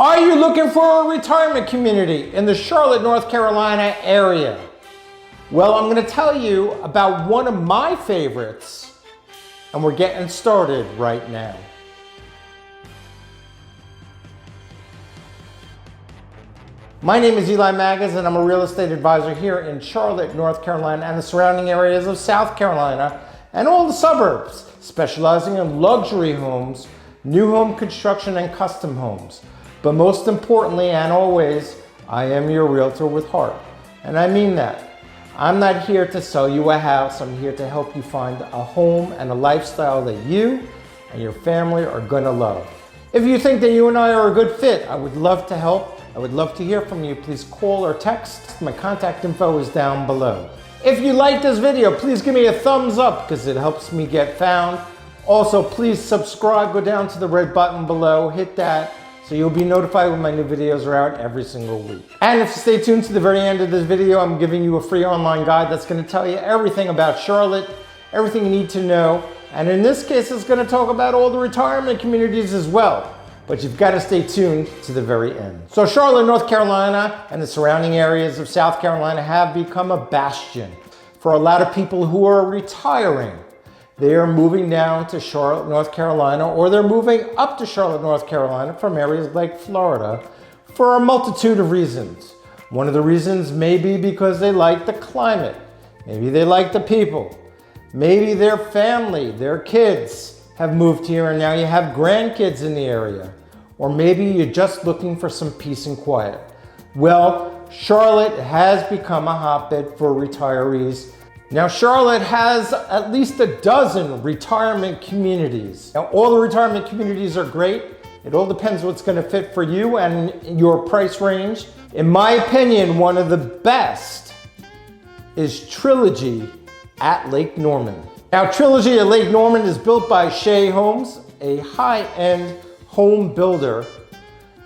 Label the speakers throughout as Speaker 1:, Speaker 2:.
Speaker 1: Are you looking for a retirement community in the Charlotte, North Carolina area? Well, I'm going to tell you about one of my favorites, and we're getting started right now. My name is Eli Magids, and I'm a real estate advisor here in Charlotte, North Carolina, and the surrounding areas of South Carolina, and all the suburbs, specializing in luxury homes, new home construction, and custom homes. But most importantly, and always, I am your realtor with heart. And I mean that. I'm not here to sell you a house. I'm here to help you find a home and a lifestyle that you and your family are gonna love. If you think that you and I are a good fit, I would love to help. I would love to hear from you. Please call or text. My contact info is down below. If you like this video, please give me a thumbs up because it helps me get found. Also, please subscribe. Go down to the red button below, hit that, so you'll be notified when my new videos are out every single week. And if you stay tuned to the very end of this video, I'm giving you a free online guide that's going to tell you everything about Charlotte, everything you need to know. And in this case, it's going to talk about all the retirement communities as well. But you've got to stay tuned to the very end. So Charlotte, North Carolina, and the surrounding areas of South Carolina have become a bastion for a lot of people who are retiring. They are moving down to Charlotte, North Carolina, or they're moving up to Charlotte, North Carolina from areas like Florida for a multitude of reasons. One of the reasons may be because they like the climate. Maybe they like the people. Maybe their family, their kids have moved here and now you have grandkids in the area. Or maybe you're just looking for some peace and quiet. Well, Charlotte has become a hotbed for retirees. Now, Charlotte has at least a dozen retirement communities. Now, all the retirement communities are great. It all depends what's going to fit for you and your price range. In my opinion, one of the best is Trilogy at Lake Norman. Now, Trilogy at Lake Norman is built by Shea Homes, a high-end home builder.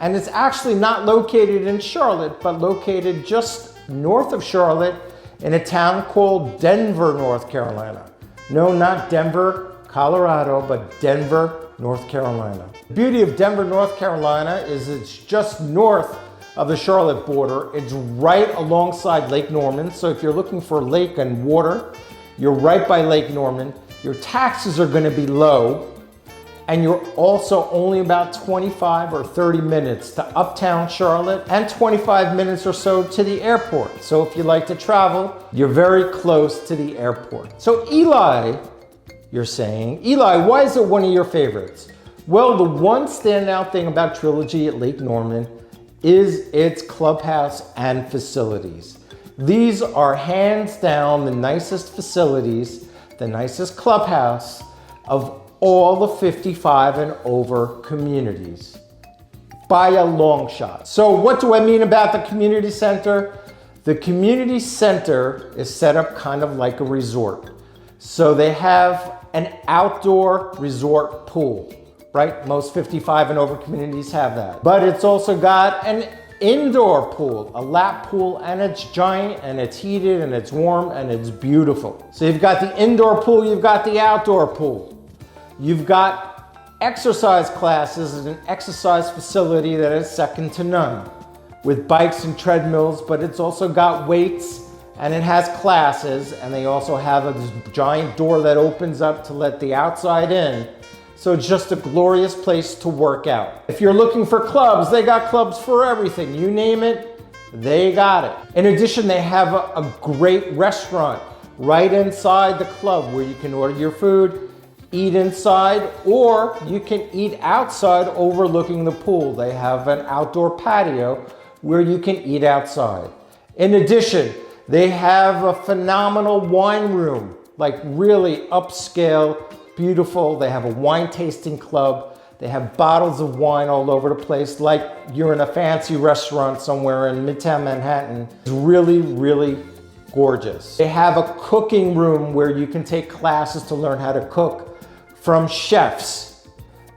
Speaker 1: And it's actually not located in Charlotte, but located just north of Charlotte in a town called Denver, North Carolina. No, not Denver, Colorado, but Denver, North Carolina. The beauty of Denver, North Carolina is it's just north of the Charlotte border. It's right alongside Lake Norman. So if you're looking for lake and water, you're right by Lake Norman. Your taxes are gonna be low, and you're also only about 25 or 30 minutes to uptown Charlotte and 25 minutes or so to the airport. So if you like to travel, you're very close to the airport. So Eli, you're saying, Eli, why is it one of your favorites? Well, the one standout thing about Trilogy at Lake Norman is its clubhouse and facilities. These are hands down the nicest facilities, the nicest clubhouse of all the 55 and over communities by a long shot. So what do I mean about the community center? The community center is set up kind of like a resort. So they have an outdoor resort pool, right? Most 55 and over communities have that. But it's also got an indoor pool, a lap pool, and it's giant and it's heated and it's warm and it's beautiful. So you've got the indoor pool, you've got the outdoor pool. You've got exercise classes and an exercise facility that is second to none with bikes and treadmills, but it's also got weights and it has classes, and they also have a giant door that opens up to let the outside in. So it's just a glorious place to work out. If you're looking for clubs, they got clubs for everything. You name it, they got it. In addition, they have a great restaurant right inside the club where you can order your food, eat inside, or you can eat outside overlooking the pool. They have an outdoor patio where you can eat outside. In addition, they have a phenomenal wine room, like really upscale, beautiful. They have a wine tasting club. They have bottles of wine all over the place, like you're in a fancy restaurant somewhere in Midtown Manhattan. It's really, really gorgeous. They have a cooking room where you can take classes to learn how to cook from chefs.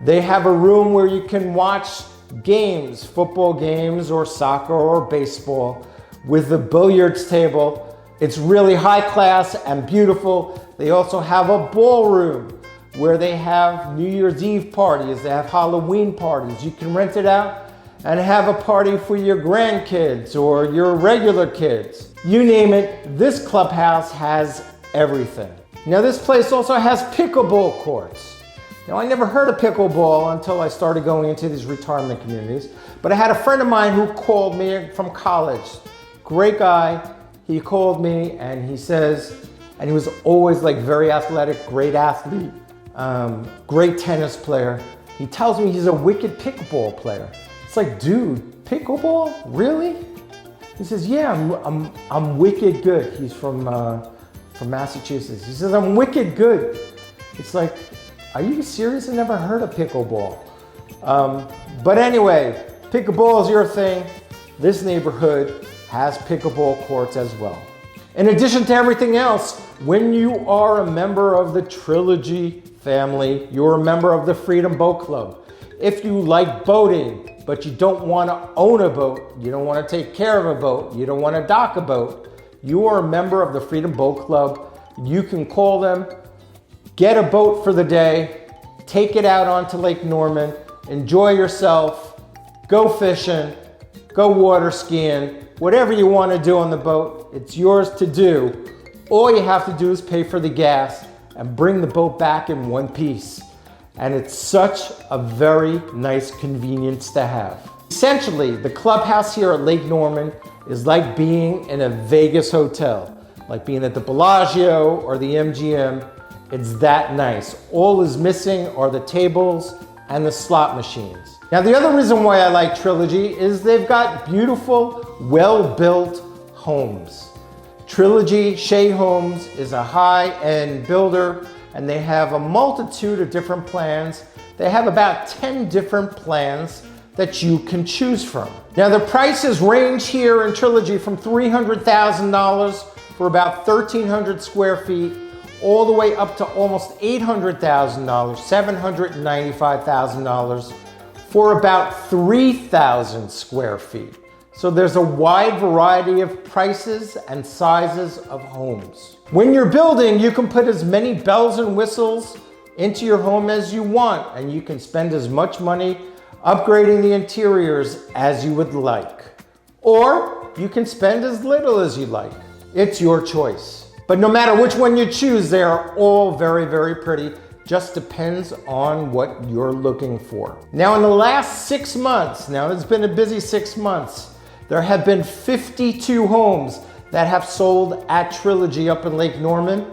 Speaker 1: They have a room where you can watch games, football games or soccer or baseball with a billiards table. It's really high class and beautiful. They also have a ballroom where they have New Year's Eve parties, they have Halloween parties. You can rent it out and have a party for your grandkids or your regular kids. You name it, this clubhouse has everything. Now this place also has pickleball courts. Now I never heard of pickleball until I started going into these retirement communities, but I had a friend of mine who called me from college. Great guy. He called me and he says, and he was always like very athletic, great athlete, great tennis player. He tells me he's a wicked pickleball player. It's like, dude, pickleball? Really? He says, yeah, I'm wicked good. He's from Massachusetts. He says, I'm wicked good. It's like, are you serious? I never heard of pickleball. But anyway, pickleball is your thing. This neighborhood has pickleball courts as well. In addition to everything else, when you are a member of the Trilogy family, you're a member of the Freedom Boat Club. If you like boating, but you don't want to own a boat, you don't want to take care of a boat, you don't want to dock a boat, you are a member of the Freedom Boat Club. You can call them, get a boat for the day, take it out onto Lake Norman, enjoy yourself, go fishing, go water skiing, whatever you want to do on the boat, it's yours to do. All you have to do is pay for the gas and bring the boat back in one piece. And it's such a very nice convenience to have. Essentially, the clubhouse here at Lake Norman is like being in a Vegas hotel, like being at the Bellagio or the MGM. It's that nice. All is missing are the tables and the slot machines. Now, the other reason why I like Trilogy is they've got beautiful, well-built homes. Trilogy Shea Homes is a high-end builder, and they have a multitude of different plans. They have about 10 different plans that you can choose from. Now, the prices range here in Trilogy from $300,000 for about 1,300 square feet, all the way up to almost $800,000, $795,000 for about 3,000 square feet. So there's a wide variety of prices and sizes of homes. When you're building, you can put as many bells and whistles into your home as you want, and you can spend as much money upgrading the interiors as you would like. Or you can spend as little as you like. It's your choice. But no matter which one you choose, they are all very, very pretty. Just depends on what you're looking for. Now, in the last 6 months, now it's been a busy 6 months, there have been 52 homes that have sold at Trilogy up in Lake Norman.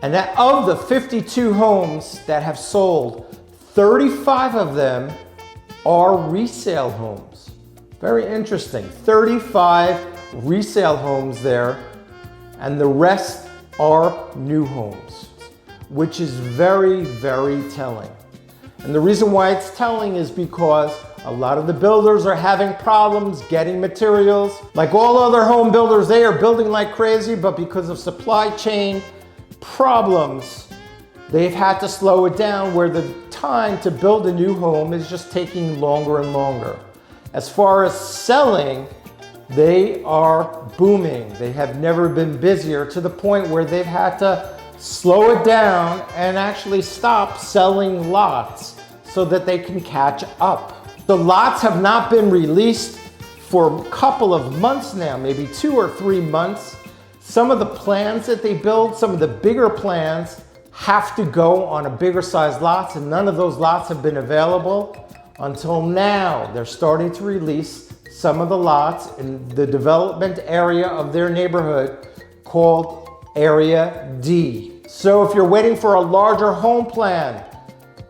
Speaker 1: And that of the 52 homes that have sold, 35 of them are resale homes. Very interesting. 35 resale homes there, and the rest are new homes, which is very, very telling. And the reason why it's telling is because a lot of the builders are having problems getting materials. Like all other home builders, they are building like crazy, but because of supply chain problems, they've had to slow it down, where the time to build a new home is just taking longer and longer. As far as selling, they are booming. They have never been busier, to the point where they've had to slow it down and actually stop selling lots so that they can catch up. The lots have not been released for a couple of months now, maybe 2 or 3 months. Some of the plans that they build, some of the bigger plans, have to go on a bigger size lots, and none of those lots have been available until now. They're starting to release some of the lots in the development area of their neighborhood called Area D. So if you're waiting for a larger home plan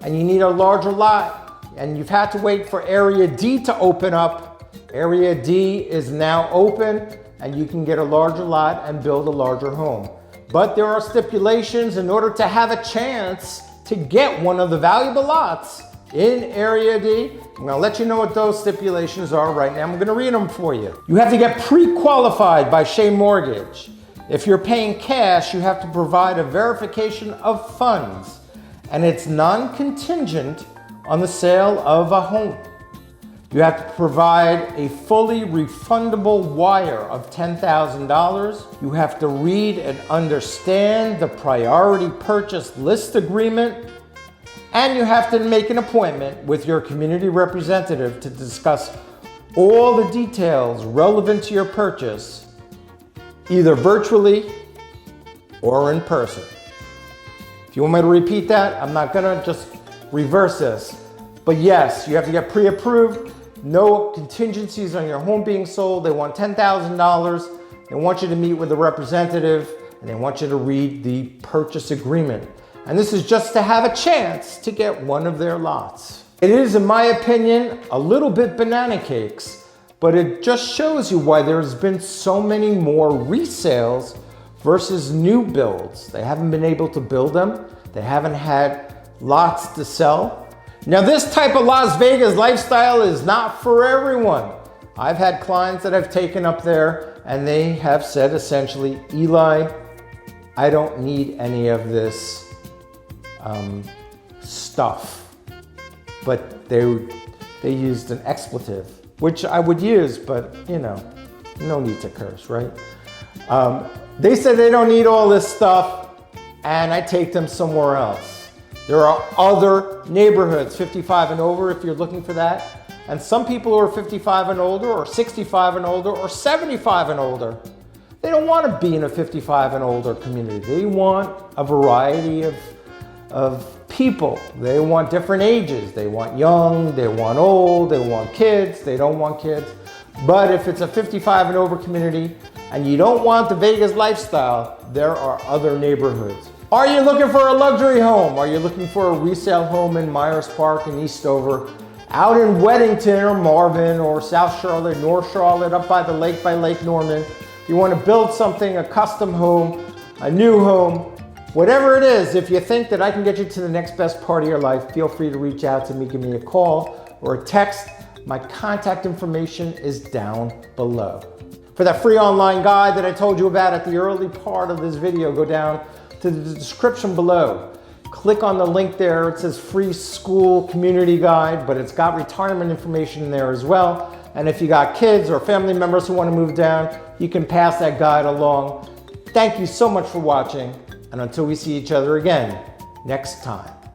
Speaker 1: and you need a larger lot, and you've had to wait for Area D to open up, Area D is now open, and you can get a larger lot and build a larger home. But there are stipulations in order to have a chance to get one of the valuable lots in Area D. I'm gonna let you know what those stipulations are right now. I'm gonna read them for you. You have to get pre-qualified by Shea Mortgage. If you're paying cash, you have to provide a verification of funds, and it's non-contingent on the sale of a home. You have to provide a fully refundable wire of $10,000. You have to read and understand the priority purchase list agreement. And you have to make an appointment with your community representative to discuss all the details relevant to your purchase, either virtually or in person. If you want me to repeat that, I'm not gonna just reverse this. But yes, you have to get pre-approved, no contingencies on your home being sold. They want $10,000. They want you to meet with a representative, and they want you to read the purchase agreement. And this is just to have a chance to get one of their lots. It is, in my opinion, a little bit banana cakes, but it just shows you why there's been so many more resales versus new builds. They haven't been able to build them. They haven't had lots to sell. Now, this type of Las Vegas lifestyle is not for everyone. I've had clients that I've taken up there and they have said essentially, Eli, I don't need any of this stuff. But they used an expletive, which I would use, but you know, no need to curse, right? They said they don't need all this stuff, and I take them somewhere else. There are other neighborhoods, 55 and over, if you're looking for that. And some people who are 55 and older, or 65 and older, or 75 and older, they don't want to be in a 55 and older community. They want a variety of people. They want different ages. They want young, they want old, they want kids, they don't want kids. But if it's a 55 and over community, and you don't want the Vegas lifestyle, there are other neighborhoods. Are you looking for a luxury home? Are you looking for a resale home in Myers Park in Eastover, out in Weddington or Marvin or South Charlotte, North Charlotte, up by the lake by Lake Norman? If you want to build something, a custom home, a new home, whatever it is, if you think that I can get you to the next best part of your life, feel free to reach out to me, give me a call or a text. My contact information is down below. For that free online guide that I told you about at the early part of this video, go down to the description below. Click on the link there. It says free school community guide, but it's got retirement information in there as well. And if you got kids or family members who want to move down, you can pass that guide along. Thank you so much for watching, and until we see each other again next time.